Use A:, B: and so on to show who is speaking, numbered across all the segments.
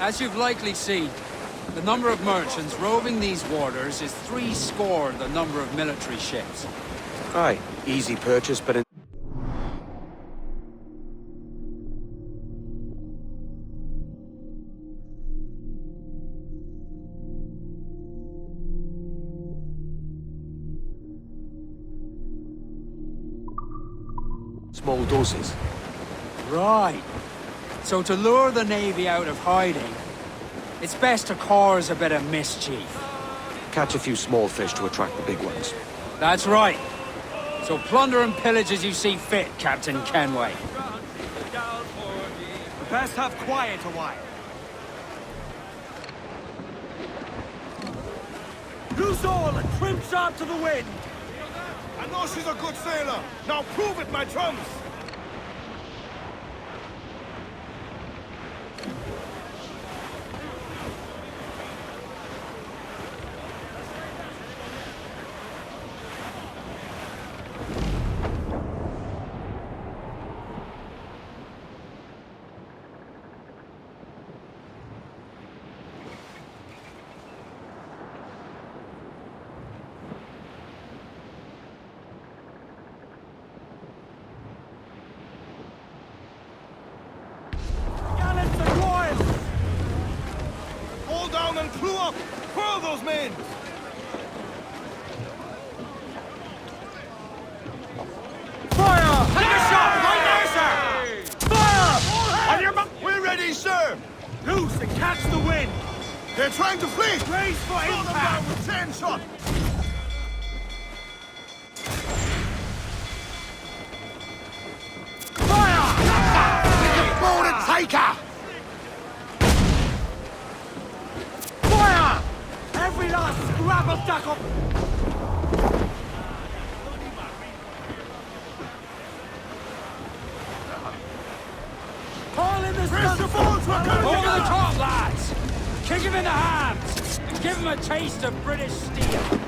A: As you've likely seen, the number of merchants roving these waters is 70 the number of military ships.
B: Aye, easy purchase, but in small doses.
A: Right. So to lure the Navy out of hiding, it's best to cause a bit of mischief.
B: Catch a few small fish to attract the big ones.
A: That's right. So plunder and pillage as you see fit, Captain Kenway.
C: Best have quiet a while. Loose all and trim sharp to the wind.
D: I know she's a good sailor. Now prove it, my chums. Down and crew up! Furl those men!
C: Fire! Take a shot! Right there, sir! Fire! On your mark!
D: We're ready, sir!
C: Loose and catch the wind!
D: They're trying to flee!
C: Brace for
D: Slow them
C: impact!
D: down with 10 shots!
C: Fire!
D: Board and take her!
C: Fire! Every last scrap of tackle! Haul in the
D: Press the boats, we're coming
A: Over
D: together!
A: the top, lads! Kick him in the hams! And give him a taste of British steel!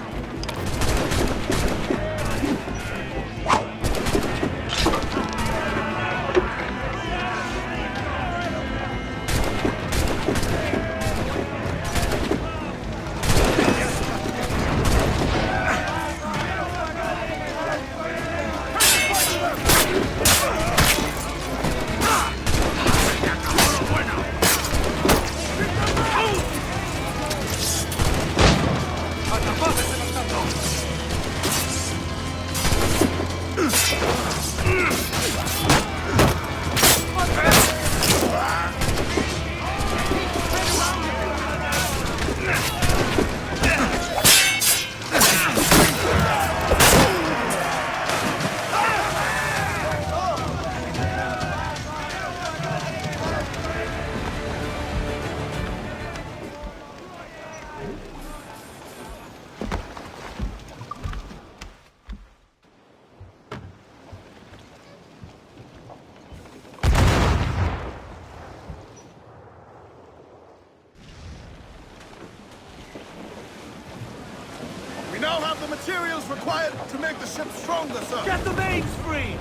D: We now have the materials required to make the ship stronger, sir.
C: Get the mains free!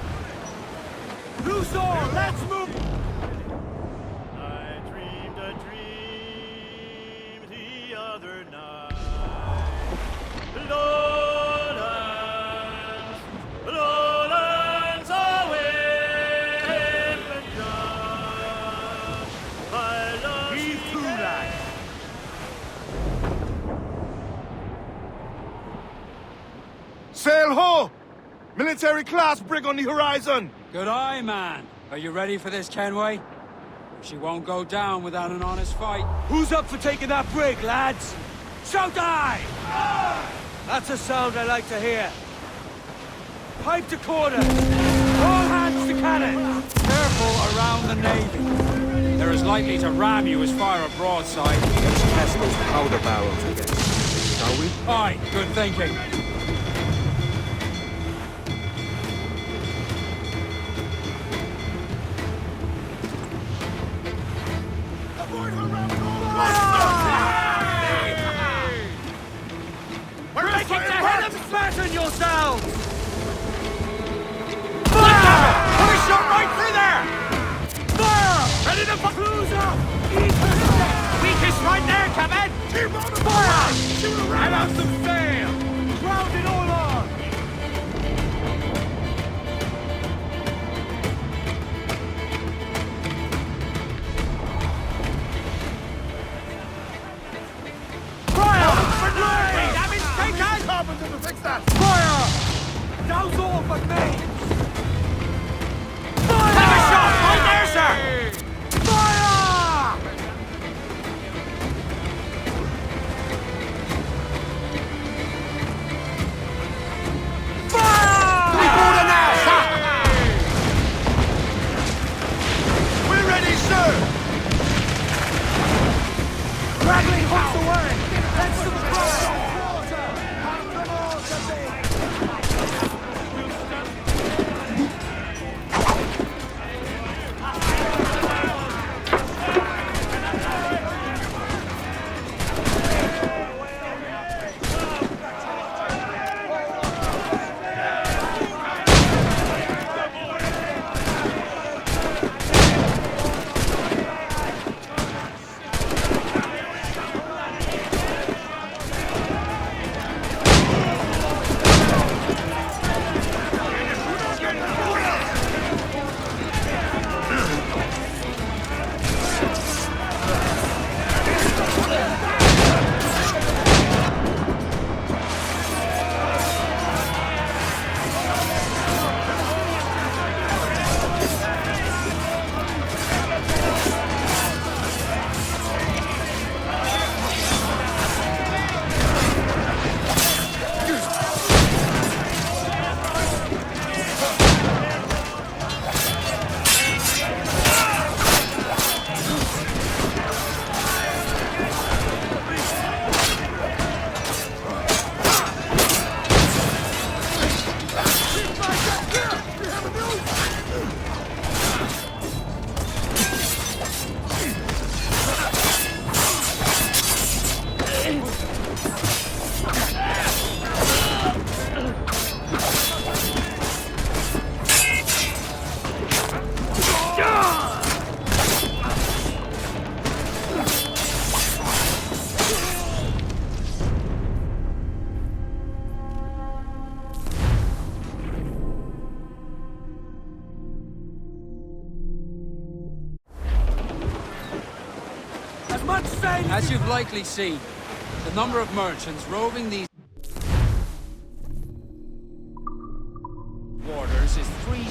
C: Loose all! Let's move!
E: I dreamed a dream the other night. Lowlands are wave and dry. I love
C: Heave to, lads!
D: Sail ho! Military class brig on the horizon!
A: Good eye, man. Are you ready for this, Kenway? She won't go down without an honest fight.
C: Who's up for taking that brig, lads? Shout aye! That's a sound I like to hear. Pipe to quarter! All hands to cannon!
A: Careful around the Navy. They're as likely to ram you as fire a broadside.
B: Let's test those powder barrels again. Shall we?
A: Aye, good thinking.
C: Break it to hit them! Fasten yourselves!
D: Shot right through there!
C: Fire! Ready to cruise up! Eat her! Have some sail! Ground it all on! Fire! Damage taken!
D: Carpenter to fix that!
C: Fire! Douse all but me! Fire! Have a shot! Right there, sir! Fire!
D: We're ready, sir!
C: Rattling hooks away! That's the fire!
A: As you've likely seen, the number of merchants roving these waters is 70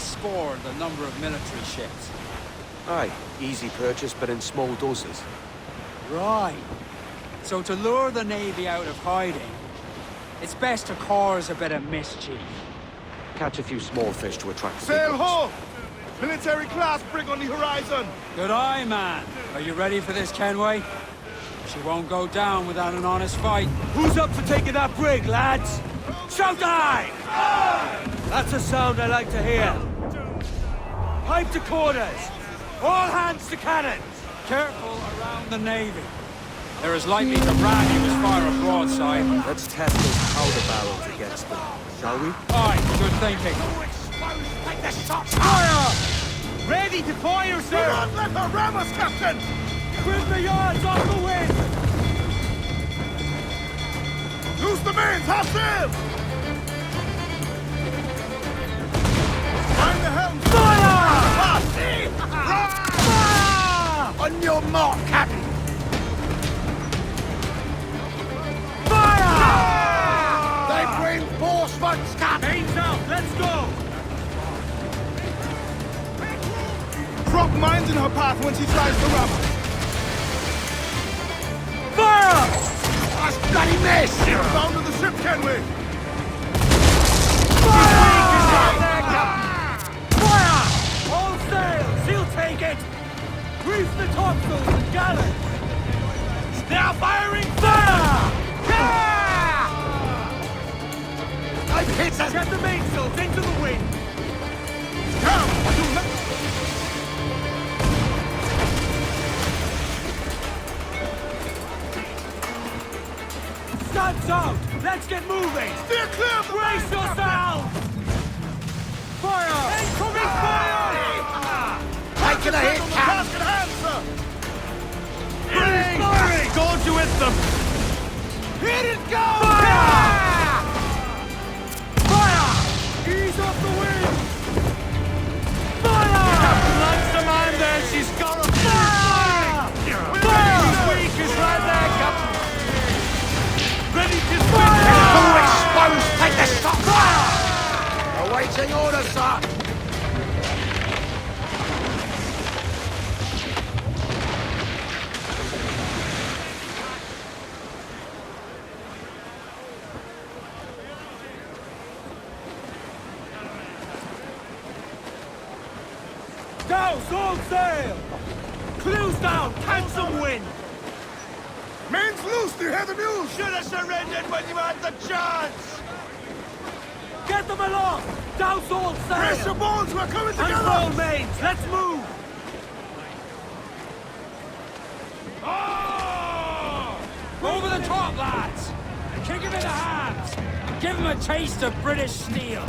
A: the number of military ships.
B: Aye, easy purchase, but in small doses.
A: Right. So to lure the Navy out of hiding, it's best to cause a bit of mischief.
B: Catch a few small fish to attract
D: Sail
B: people.
D: ho! Military class brig on the horizon!
A: Good eye, man. Are you ready for this, Kenway? She won't go down without an honest fight.
C: Who's up for taking that brig, lads? Shout aye! That's a sound I like to hear. Pipe to quarters. All hands to cannons.
A: Careful around the Navy. They're as likely to ram you as fire a broadside.
B: Let's test those powder barrels against them, shall we?
A: Aye, good thinking.
C: Fire! Ready to fire,
D: Do
C: sir!
D: not let her ram us, Captain!
C: Trim the yards off the wind!
D: Loose the mains, half sail! Find the helm!
C: Fire! Fire!
D: On your mark, Captain!
C: Fire!
D: They reinforcements, Captain!
C: Mains out, let's go!
D: Drop mines in her path when she tries to ram us!
C: Fire!
D: That's bloody miss! Down to the ship, Kenway!
C: Fire! Fire! All sails, she'll take it! Reef the topsails and gallants! Now firing! Fire!
D: I've hit us!
C: Get the mainsails into the wind! Guns out! Let's get moving!
D: Steer clear of the
C: Brace yourselves! Fire! Incoming fire!
D: Taking a hit, Captain!
C: Firing! Gorge you with them! Here it goes! Fire!
D: Awaiting orders, sir!
C: Douse all sail! Clews down, cancel wind!
D: Main's loose, do you hear the news?
C: Should have surrendered when you had the chance! Get them aloft! Douse all sail!
D: Press your bones, we're coming together!
C: Unroll mains, let's move!
A: Over the top, lads! Kick him in the hands! Give him a taste of British steel!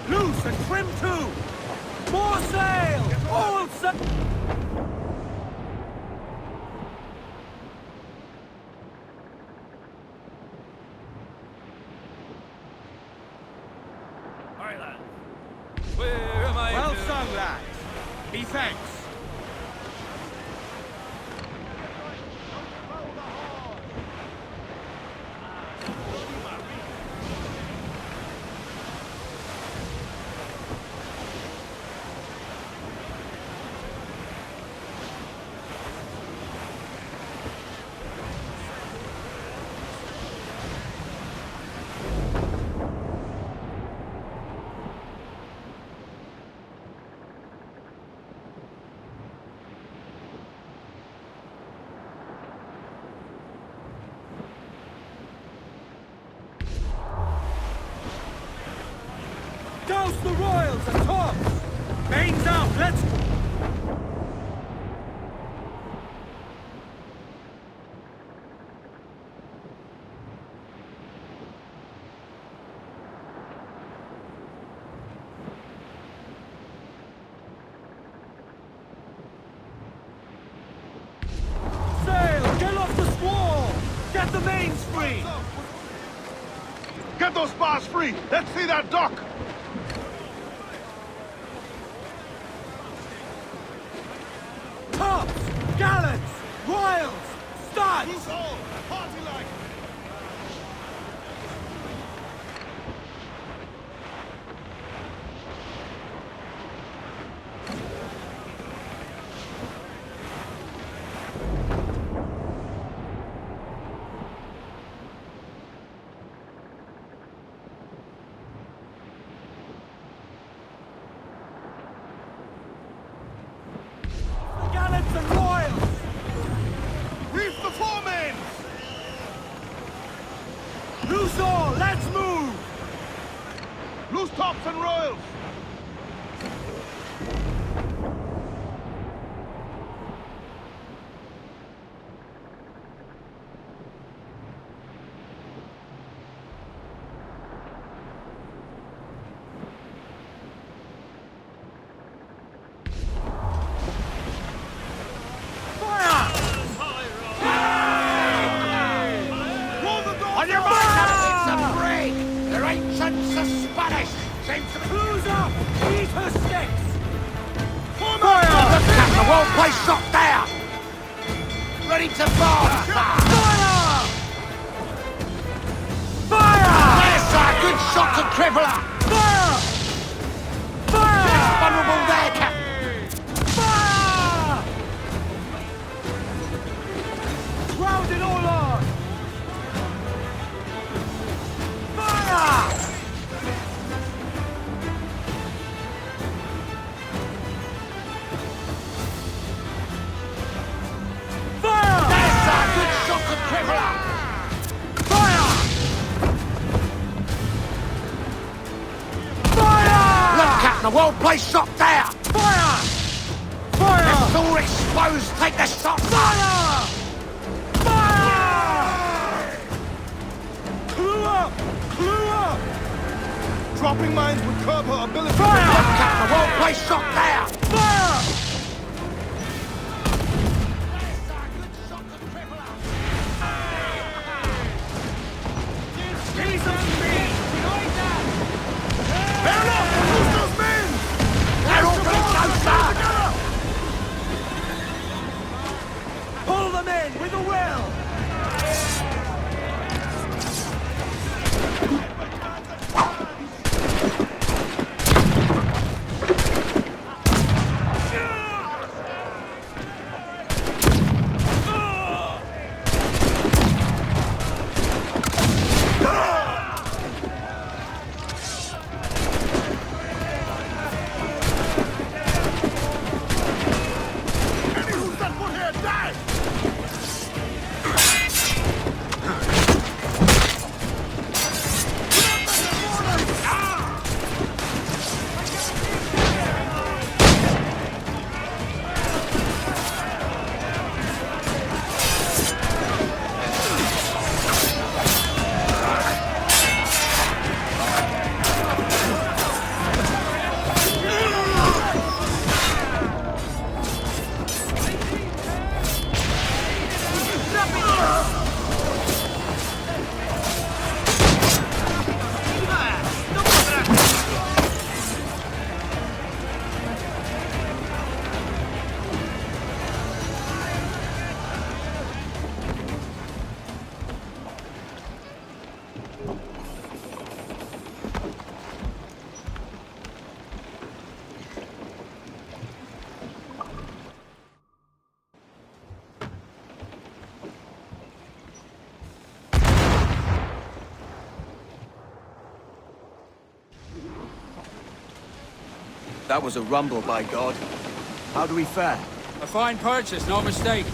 C: Loose and trim too! More sail! All sail!
E: Alright, lad. Where am I?
C: Well sung, lads. Be thanks. Douse the royals and tops! Mains out, let's... Sail! Get off the squall! Get the mains free!
D: Get those spars free! Let's see that dock!
C: Tops! Gallants! Royals! Studs!
D: Loose all! Party like!
C: Gallants and royals!
D: Reef the foremains!
C: Loose all!
D: Loose tops and royals!
C: On your mark! It's a break! Their ancients are Spanish! Seems to be... Clues up! Eat her sticks! Fire! Look at the wall place shot there! Ready to bomb! Fire! Fire! Yes, a good shot to cripple her! Fire! Fire! Less vulnerable there, Captain! Fire! Round it all on! Fire! Fire! That's a good shot to cripple her! Fire! Fire! Look, Captain, a well-placed shot there! Fire! Fire! It's all exposed, take the shot! Fire! Fire!
D: Clue up! Clue up! Dropping mines would curb her ability.
C: Fire! Look, Captain, a well-placed shot there! Fire!
D: They're off! Loose those men!
C: They're all pretty close,
D: Pull them in with a will! Any who set foot here die!
B: That was a rumble, by God. How do we fare?
A: A fine purchase, no mistake.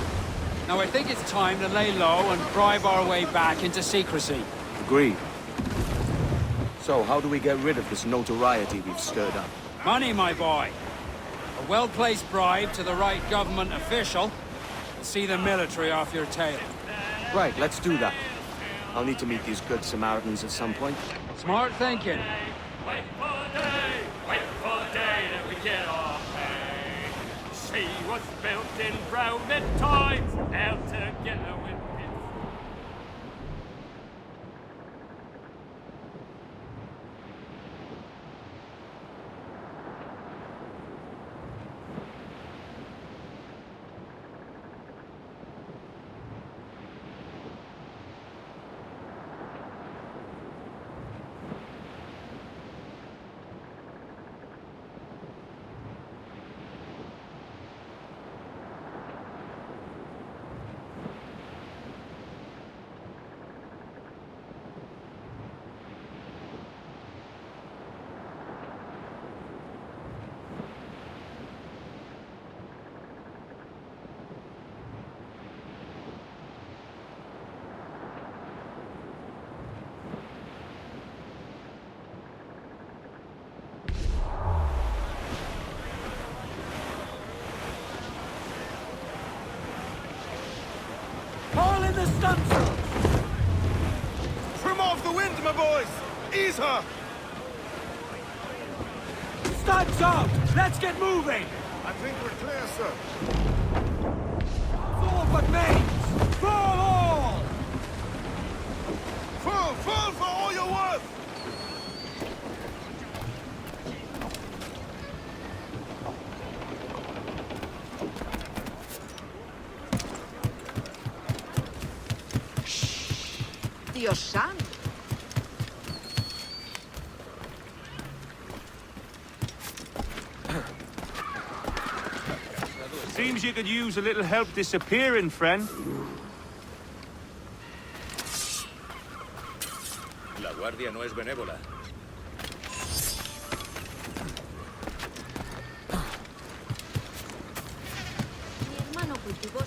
A: Now I think it's time to lay low and bribe our way back into secrecy.
B: Agreed. So, how do we get rid of this notoriety we've stirred up?
A: Money, my boy. A well-placed bribe to the right government official. See the military off your tail.
B: Right, let's do that. I'll need to meet these good Samaritans at some point.
A: Smart thinking.
E: Wait for the day that we get our pay. She was built in Roman times, held together with pits.
D: the wind, my boys! Ease her!
A: Studs out! Let's get moving!
D: I think we're clear, sir.
A: Forward, mates! Full all!
D: Full for all you're worth!
F: Dios santo.
G: Seems you could use a little help disappearing, friend.
B: La guardia no es benévola.
F: Mi hermano cultivó.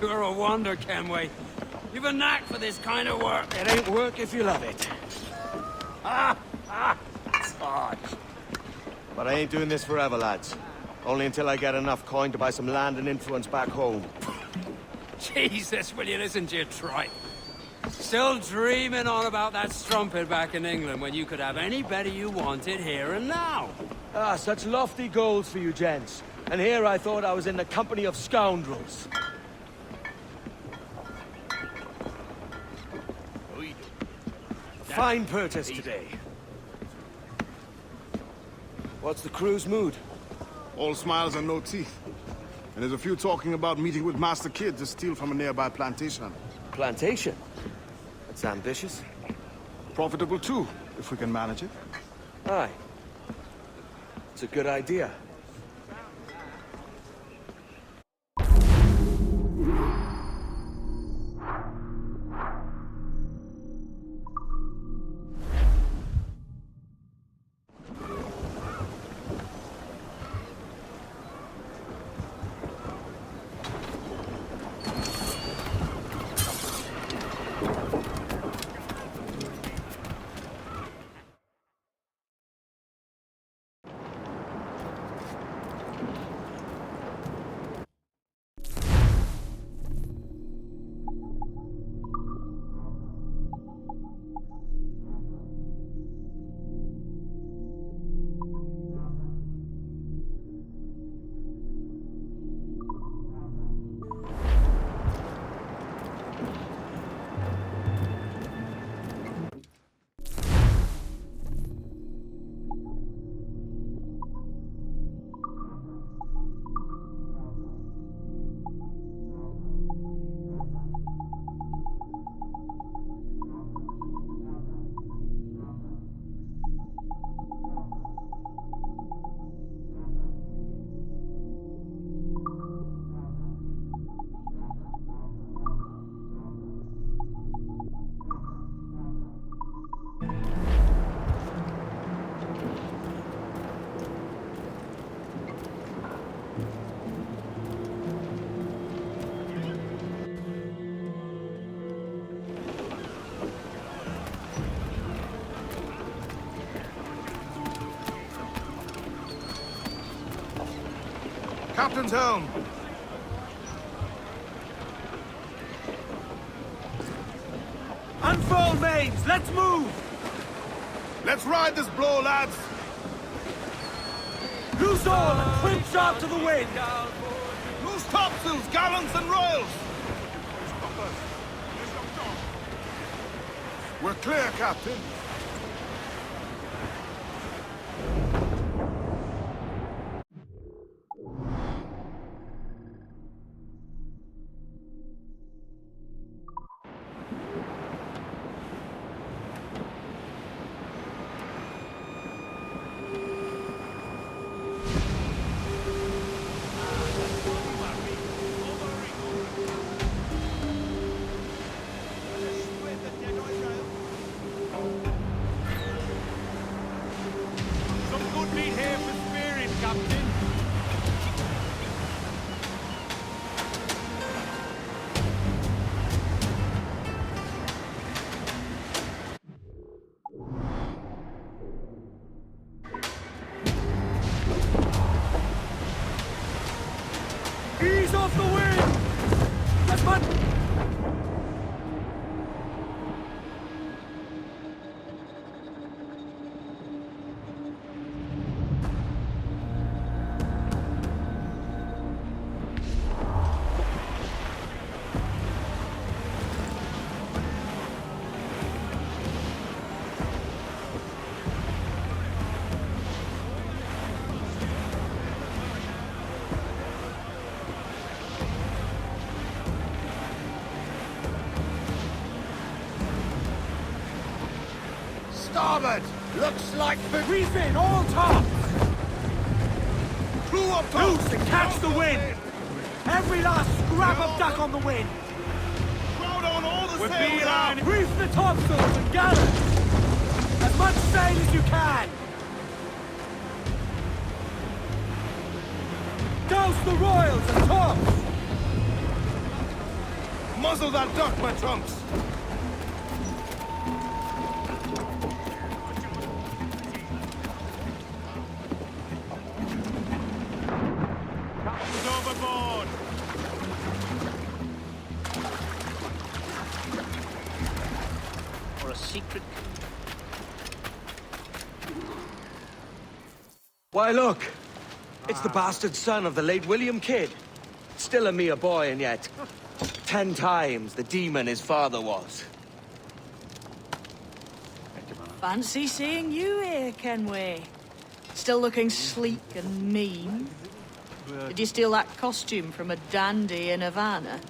A: You're a wonder, Kenway. You've a knack for this kind of work.
B: It ain't work if you love it.
A: Sarge.
B: But I ain't doing this forever, lads. Only until I get enough coin to buy some land and influence back home.
A: Jesus, will you listen to your tripe? Still dreaming on about that strumpet back in England when you could have any Betty you wanted here and now.
B: Ah, such lofty goals for you gents. And here I thought I was in the company of scoundrels. Fine purchase today. What's the crew's mood?
D: All smiles and no teeth. And there's a few talking about meeting with Master Kid to steal from a nearby plantation.
B: Plantation? That's ambitious.
D: Profitable too, if we can manage it.
B: Aye. It's a good idea.
D: Captain's helm!
C: Unfurl mains! Let's move!
D: Let's ride this blow, lads!
C: Loose all and trim sharp to the wind!
D: Loose topsails, gallants and royals! We're clear, Captain.
G: Some good meat here for spearing, Captain.
C: Ease off the wind! That's much...
B: Starboard! Looks like the...
C: Reef in, all tops!
D: Crew up top!
C: Loose and catch the wind! Every last scrap of duck on the wind!
D: Crowd on all the
G: We're
D: sail we
G: behind.
D: have!
C: Reef the topsails and gallants! As much sail as you can! Douse the royals and tops!
D: Muzzle that duck, my trumps!
G: Captain's overboard.
H: Or a secret...
B: Why, look! It's the bastard son of the late William Kidd. Still a mere boy, and yet 10 times the demon his father was.
I: Fancy seeing you here, Kenway. Still looking sleek and mean. Did you steal that costume from a dandy in Havana?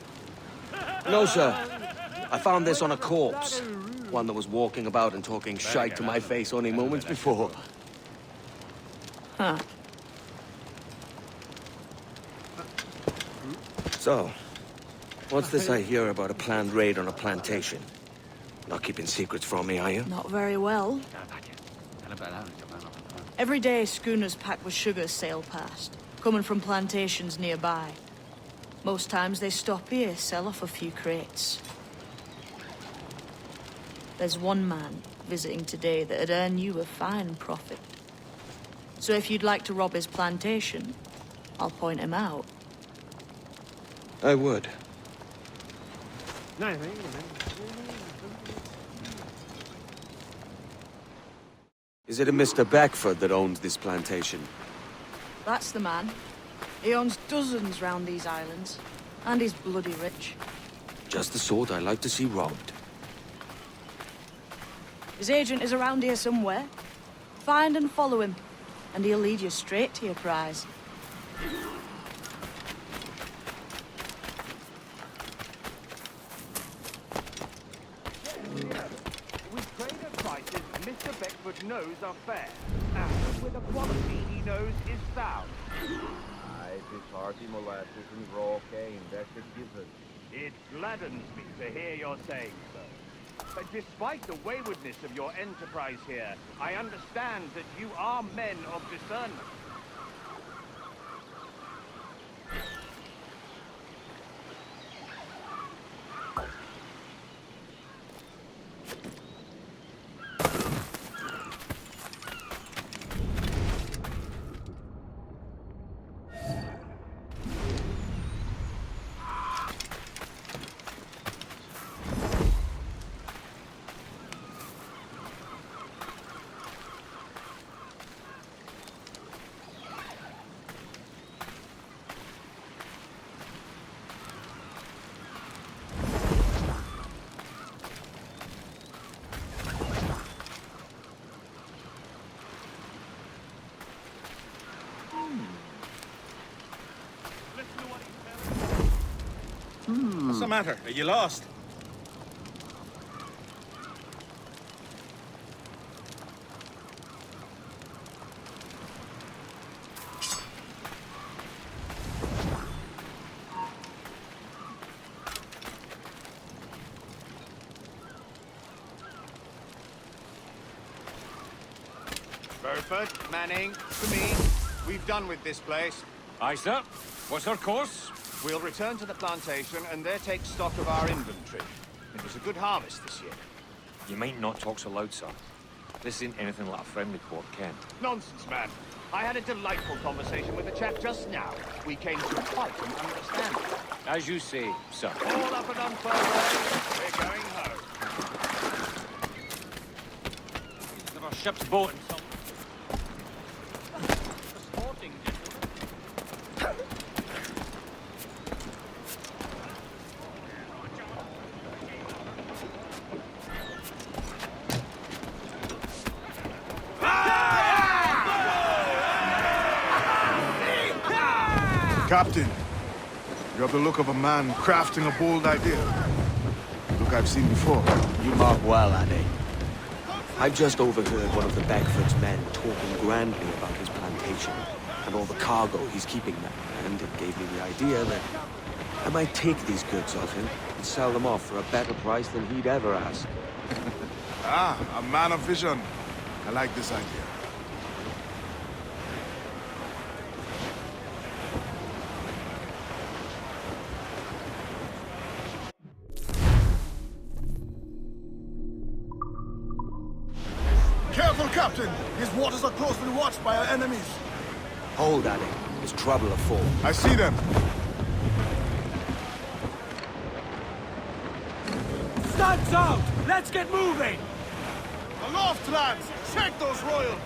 B: No, sir. I found this on a corpse. One that was walking about and talking shite to my face only moments before.
I: Huh.
B: So, what's this I hear about a planned raid on a plantation? Not keeping secrets from me, are you?
I: Not very well. Every day, schooners packed with sugar sail past, coming from plantations nearby. Most times they stop here, sell off a few crates. There's one man visiting today that'd earn you a fine profit. So if you'd like to rob his plantation, I'll point him out.
B: I would. Is it a Mr. Beckford that owns this plantation?
I: That's the man. He owns dozens round these islands, and he's bloody rich.
B: Just the sort I like to see robbed.
I: His agent is around here somewhere. Find and follow him, and he'll lead you straight to your prize.
C: We trade at prices Mr. Beckford knows are fair, and with a quality he knows is sound.
J: Aye, this hearty molasses and raw cane, that's a given.
C: It gladdens me to hear you're saying so. But despite the waywardness of your enterprise here, I understand that you are men of discernment.
G: What's the matter? Are you lost?
C: Burford, Manning, to me. We've done with this place.
E: Aye, sir. What's our course?
C: We'll return to the plantation and there take stock of our inventory. It was a good harvest this year.
E: You might not talk so loud, sir. This ain't anything like a friendly court, Ken.
C: Nonsense, man. I had a delightful conversation with the chap just now. We came to fight and understand.
E: As you say, sir.
C: All up and on further. We're going home.
E: Of our ship's boat and some... sporting, gentlemen.
D: Captain, you have the look of a man crafting a bold idea. Look I've seen before.
B: You mark well, Annie. I've just overheard one of the Beckford's men talking grandly about his plantation and all the cargo he's keeping there, and it gave me the idea that I might take these goods off him and sell them off for a better price than he'd ever ask.
D: Ah, a man of vision. I like this idea. Careful, Captain! These waters are closely watched by our enemies.
B: Hold, Annie. There's trouble afoot.
D: I see them.
A: Studs out! Let's get moving!
D: Aloft, lads! Check those royals!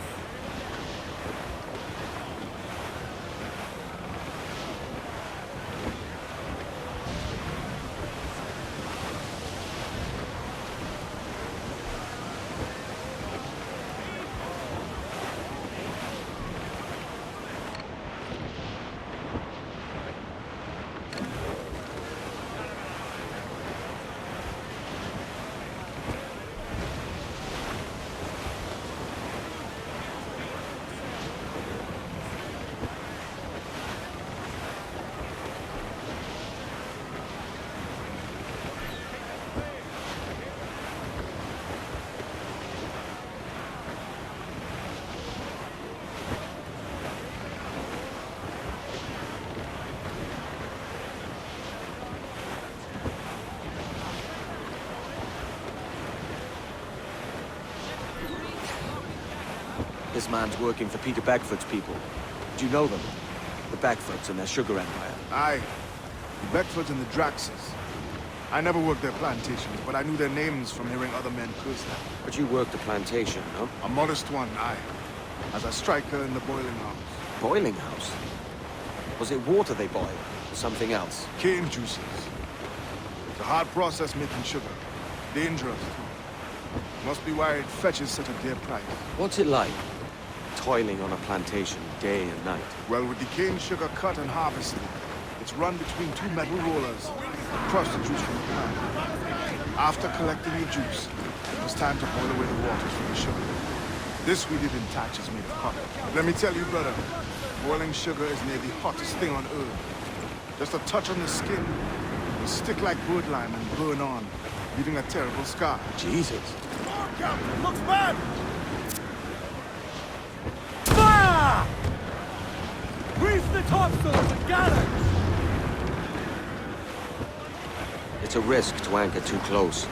B: This man's working for Peter Beckford's people. Do you know them? The Beckfords and their sugar empire.
D: Aye. The Beckfords and the Draxes. I never worked their plantations, but I knew their names from hearing other men curse them.
B: But you worked a plantation, no?
D: A modest one, aye. As a striker in the boiling house.
B: Boiling house? Was it water they boiled, or something else?
D: Cane juices. It's a hard process making sugar. Dangerous, too. Must be why it fetches such a dear price.
B: What's it like, toiling on a plantation day and night?
D: Well, with the cane sugar cut and harvested, it's run between two metal rollers and crush the juice from the plant. After collecting the juice, it was time to boil away the waters from the sugar. This we did in thatches made of copper. Let me tell you, brother, boiling sugar is near the hottest thing on earth. Just a touch on the skin will stick like birdlime and burn on, leaving a terrible scar.
B: Jesus.
D: Captain, looks bad!
A: Fire! Reef the topsails and gallant!
B: It's a risk to anchor too close.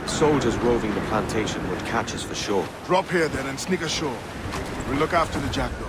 B: Soldiers roving the plantation would catch us for sure.
D: Drop here then and sneak ashore. We'll look after the jackdaw.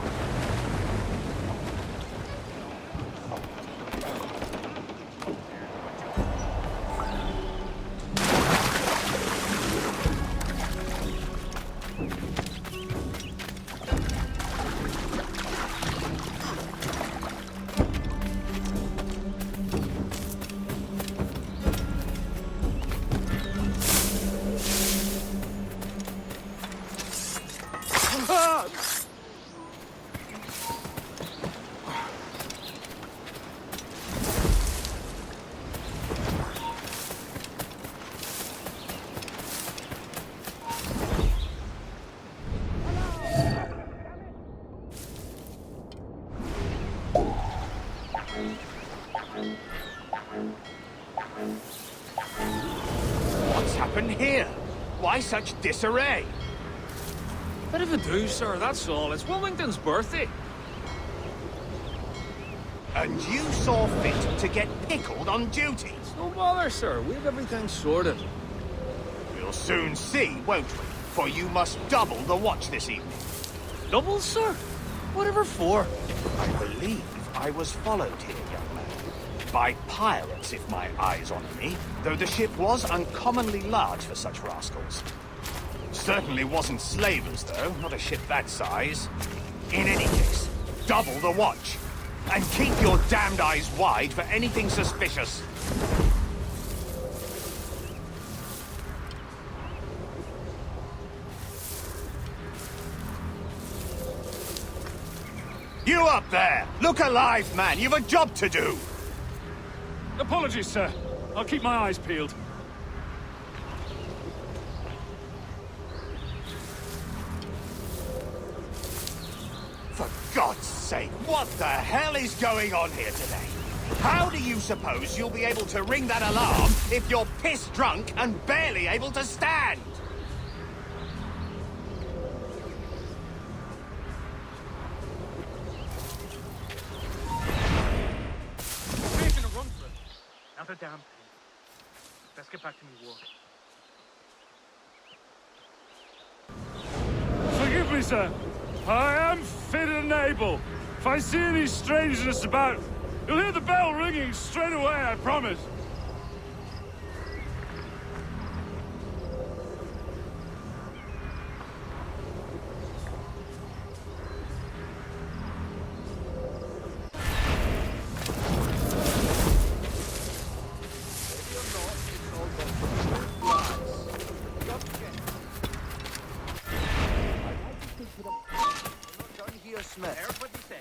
C: Why such disarray?
E: Bit of a do, sir, that's all. It's Wilmington's birthday.
C: And you saw fit to get pickled on duty.
E: No bother, sir. We have everything sorted.
C: We'll soon see, won't we? For you must double the watch this evening.
E: Double, sir? Whatever for?
C: I believe I was followed here, young man. By pirates, if my eyes honour me. Though the ship was uncommonly large for such rascals. Certainly wasn't slavers, though. Not a ship that size. In any case, double the watch. And keep your damned eyes wide for anything suspicious. You up there! Look alive, man! You've a job to do!
E: Apologies, sir. I'll keep my eyes peeled.
C: For God's sake, what the hell is going on here today? How do you suppose you'll be able to ring that alarm if you're piss drunk and barely able to stand?
E: Making a run for it. Another damn thing. Let's get back to me work. Forgive me, sir. I am fit and able. If I see any strangeness about, you'll hear the bell ringing straight away, I promise.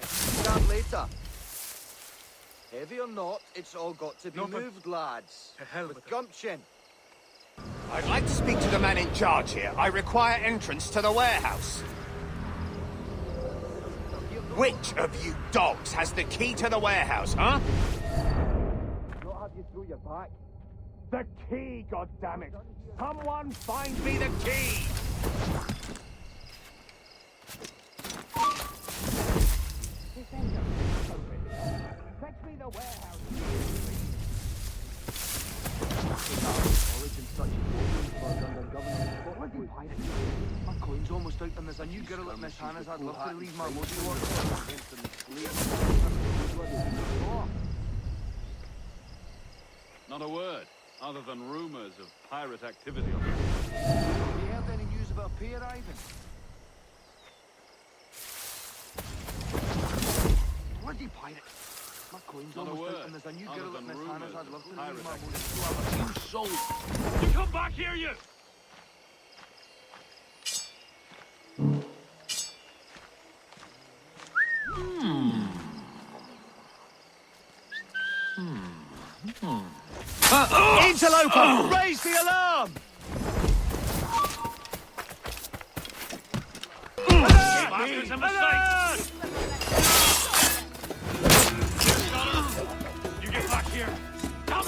J: Start later. Heavy or not, it's all got to be moved, lads.
E: To hell
J: with gumption.
C: I'd like to speak to the man in charge here. I require entrance to the warehouse. Which of you dogs has the key to the warehouse, huh?
J: Not have you through your back.
C: The key, goddammit! Someone find me the key! Fetch me the warehouse.
B: My coin's almost out and there's a new girl at Miss Hannah's. I'd love to leave my motor work.
K: Not a word, other than rumors of pirate activity on the
B: Have you heard any news about a pier arriving? Bloody pirate! My coin's
K: Not a
B: almost
K: word,
B: out and there's a new
K: other
B: girl at
K: than
B: Miss Hannah's.
K: rumors
B: I'd
K: of
B: love to leave
K: pirate
B: my motor
K: activity.
B: to have a few souls.
E: You come back here, you!
C: Interloper! Raise the alarm!
E: Masters, a mistake! You get back here! Come!